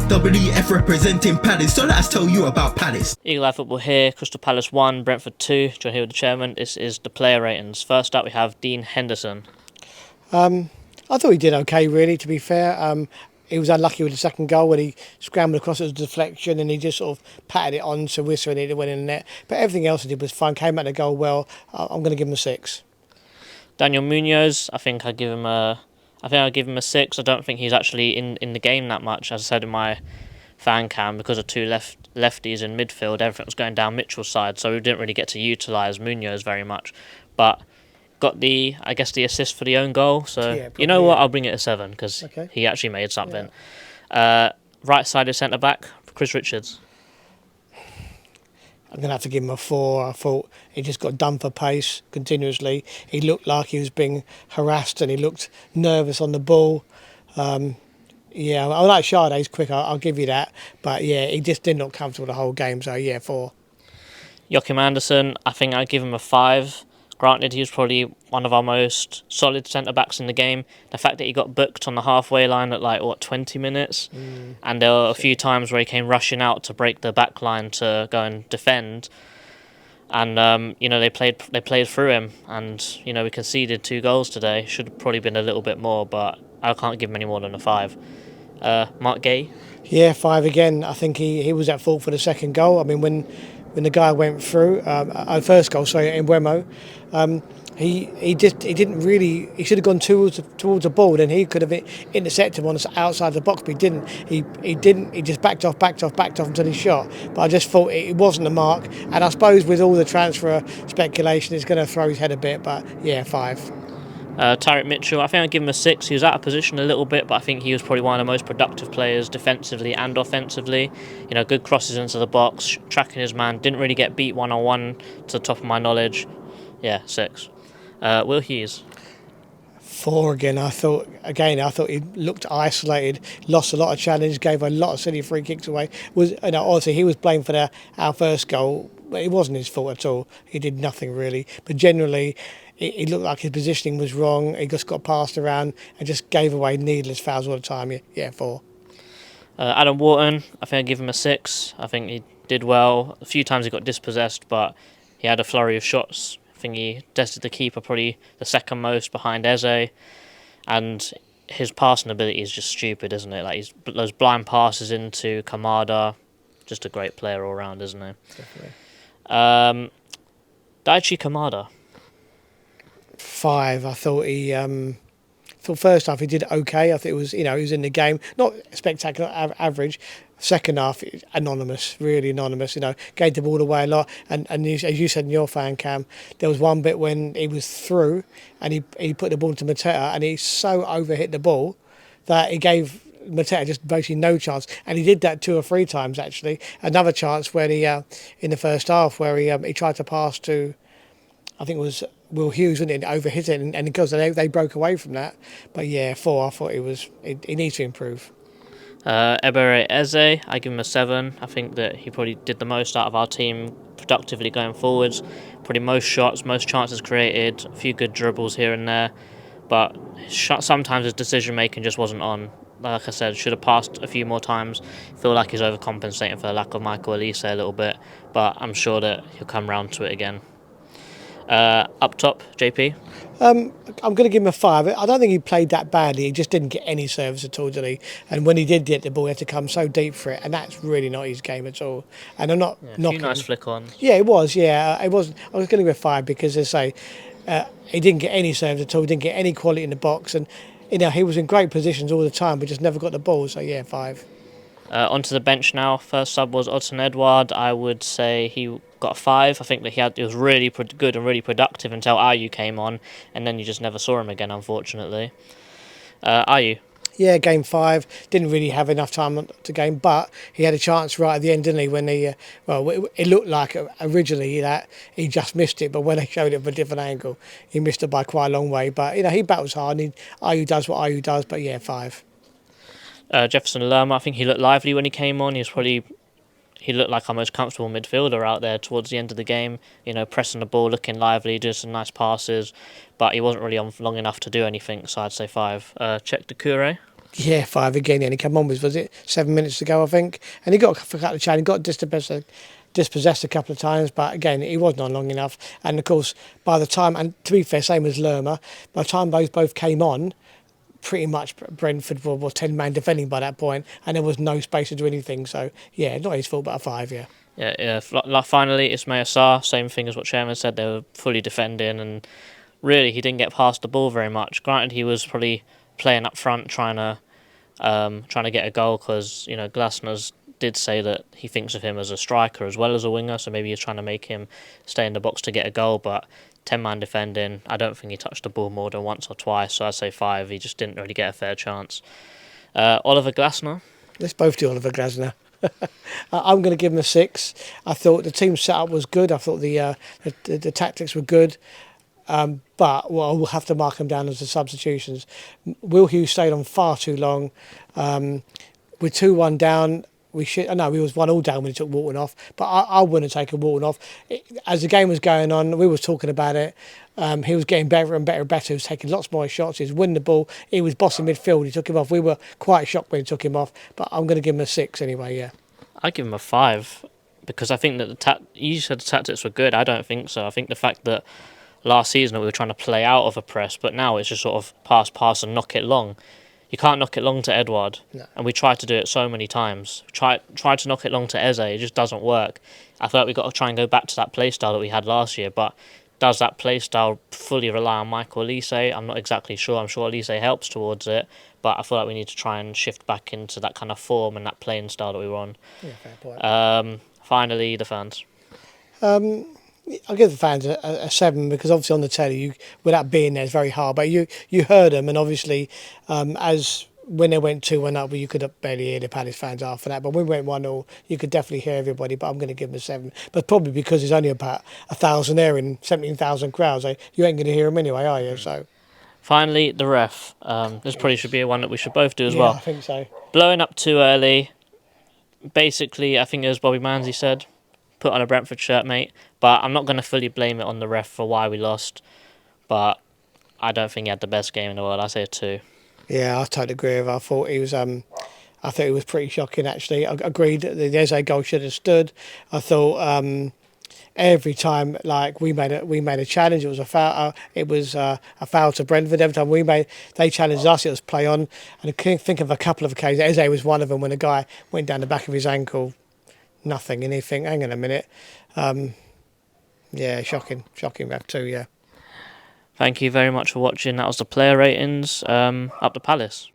WF representing Palace, so let's tell you about Palace. Eagle Eye Football here, Crystal Palace 1, Brentford 2, John Hill the chairman. This is the player ratings. First up we have Dean Henderson. I thought he did okay, really, to be fair. He was unlucky with the second goal when he scrambled across it as a deflection and he just sort of patted it on to Whisper and it went in the net. But everything else he did was fine, came at the goal well. I'm going to give him a 6. Daniel Munoz, I think I'll give him a 6. I don't think he's actually in the game that much, as I said in my fan cam, because of two lefties in midfield. Everything was going down Mitchell's side, so we didn't really get to utilise Munoz very much. But got the assist for the own goal, so yeah, you know what, I'll bring it a 7 because he actually made something. Yeah. Right-sided centre-back, Chris Richards. I'm going to have to give him a 4. I thought he just got done for pace continuously. He looked like he was being harassed and he looked nervous on the ball. Yeah, I like Sade's quick, I'll give you that. But yeah, he just did not comfortable the whole game, so yeah, 4. Joachim Andersen, I think I'd give him a 5. Granted, he was probably one of our most solid centre-backs in the game. The fact that he got booked on the halfway line at 20 minutes, and there were a few times where he came rushing out to break the back line to go and defend, and they played through him, and we conceded 2 goals today. Should have probably been a little bit more, but I can't give him any more than a 5. Mark Gay. Yeah, 5 again. I think he was at fault for the second goal. I mean, when the guy went through, first goal, sorry, in Wemo, he didn't really. He should have gone towards the ball, and he could have intercepted him on the outside of the box, but he didn't. He didn't. He just backed off until he shot. But I just thought it wasn't the mark, and I suppose with all the transfer speculation, it's going to throw his head a bit. But yeah, 5. Tyrick Mitchell, I think I'd give him a 6. He was out of position a little bit, but I think he was probably one of the most productive players defensively and offensively. Good crosses into the box, tracking his man, didn't really get beat one-on-one to the top of my knowledge. Yeah, 6. Will Hughes. 4 again. I thought he looked isolated, lost a lot of challenge, gave a lot of silly free kicks away. Obviously he was blamed for our first goal, but it wasn't his fault at all. He did nothing really, but generally it looked like his positioning was wrong. He just got passed around and just gave away needless fouls all the time. Yeah, 4. Adam Wharton, I think I'd give him a 6. I think he did well. A few times he got dispossessed, but he had a flurry of shots. I think he tested the keeper probably the second most behind Eze, and his passing ability is just stupid, isn't it? Like those blind passes into Kamada, just a great player all round, isn't he? Definitely. Daichi Kamada. 5. I thought first half he did okay. I think it was he was in the game, not spectacular, average. Second half, anonymous, really anonymous. Gave the ball away a lot. And as you said in your fan cam, there was one bit when he was through and he put the ball to Mateta and he so overhit the ball that he gave Mateta just basically no chance. And he did that 2 or 3 times actually. Another chance when he in the first half where he tried to pass to, I think it was Will Hughes, and it overhit it, and because they broke away from that. But yeah, 4. I thought he needs to improve. Ebere Eze, I give him a 7. I think that he probably did the most out of our team productively going forwards. Probably most shots, most chances created, a few good dribbles here and there. But sometimes his decision making just wasn't on. Like I said, should have passed a few more times. Feel like he's overcompensating for the lack of Michael Elise a little bit, but I'm sure that he'll come round to it again. Up top, JP? I'm going to give him a 5. I don't think he played that badly. He just didn't get any service at all, did he? And when he did get the ball, he had to come so deep for it, and that's really not his game at all. And I'm not knocking. A few nice flick-ons. Yeah, it was. Yeah, it was. I was going to give him a 5 because, as I say, he didn't get any service at all. He didn't get any quality in the box, and he was in great positions all the time, but just never got the ball. So yeah, 5. Onto the bench now. First sub was Odson Edouard. I would say he got a 5. I think that he was really good and really productive until Ayew came on, and then you just never saw him again, unfortunately. Ayew? Yeah, game 5. Didn't really have enough time to game, but he had a chance right at the end, didn't he? When it looked like originally that he just missed it, but when they showed it from a different angle, he missed it by quite a long way. But he battles hard. Ayew does what Ayew does, but yeah, 5. Jefferson Lerma, I think he looked lively when he came on. He looked like our most comfortable midfielder out there towards the end of the game, pressing the ball, looking lively, doing some nice passes, but he wasn't really on long enough to do anything, so I'd say 5. Check Doucouré. Yeah, 5 again. And he came on with, was it 7 minutes to go, I think? And he got a couple of changes, got dispossessed a couple of times, but again, he wasn't on long enough. And of course, by the time, and to be fair, same as Lerma, by the time those both came on, pretty much Brentford were 10-man defending by that point, and there was no space to do anything. So, yeah, not his fault, but a 5, yeah. Yeah. Finally, Ismail Sarr, same thing as what Chairman said. They were fully defending, and really, he didn't get past the ball very much. Granted, he was probably playing up front, trying to get a goal, because Glasner's did say that he thinks of him as a striker as well as a winger, so maybe he's trying to make him stay in the box to get a goal. But 10-man defending, I don't think he touched the ball more than once or twice, so I'd say 5. He just didn't really get a fair chance. Oliver Glasner. Let's both do Oliver Glasner. I'm going to give him a 6. I thought the team setup was good. I thought the tactics were good. But we'll have to mark him down as the substitutions. Will Hughes stayed on far too long. We're 2-1 down. We was 1-1 down when he took Walton off. But I wouldn't have taken Walton off. As the game was going on, we were talking about it. He was getting better and better and better. He was taking lots more shots. He was winning the ball. He was bossing midfield. He took him off. We were quite shocked when he took him off. But I'm going to give him a 6 anyway, yeah. I'd give him a 5, because I think that you said the tactics were good. I don't think so. I think the fact that last season we were trying to play out of a press, but now it's just sort of pass and knock it long. You can't knock it long to Edouard, no. And we tried to do it so many times. Tried to knock it long to Eze, it just doesn't work. I feel like we've got to try and go back to that play style that we had last year, but does that play style fully rely on Michael Elise? I'm not exactly sure. I'm sure Elise helps towards it, but I feel like we need to try and shift back into that kind of form and that playing style that we were on. Yeah, fair point. Finally, the fans. I'll give the fans a 7, because obviously on the telly, without being there, it's very hard. But you heard them, and obviously, as when they went 2-1 up, you could barely hear the Palace fans after that. But when we went 1-0, you could definitely hear everybody. But I'm going to give them a 7. But probably because there's only about 1,000 there in 17,000 crowds, you ain't going to hear them anyway, are you? So. Finally, the ref. This probably should be one that we should both do as well. I think so. Blowing up too early. Basically, I think it was Bobby Manzi said, put on a Brentford shirt, mate. But I'm not going to fully blame it on the ref for why we lost. But I don't think he had the best game in the world. I say a 2. Yeah, I totally agree with. I thought he was. I thought it was pretty shocking. Actually, I agreed that the Eze goal should have stood. I thought every time, like we made a challenge, it was a foul. It was a foul to Brentford. Every time they challenged us, it was play on. And I can think of a couple of occasions. Eze was one of them when a guy went down the back of his ankle. Nothing, and you think, hang on a minute. Yeah, shocking ref too, yeah. Thank you very much for watching. That was the player ratings. Up the Palace.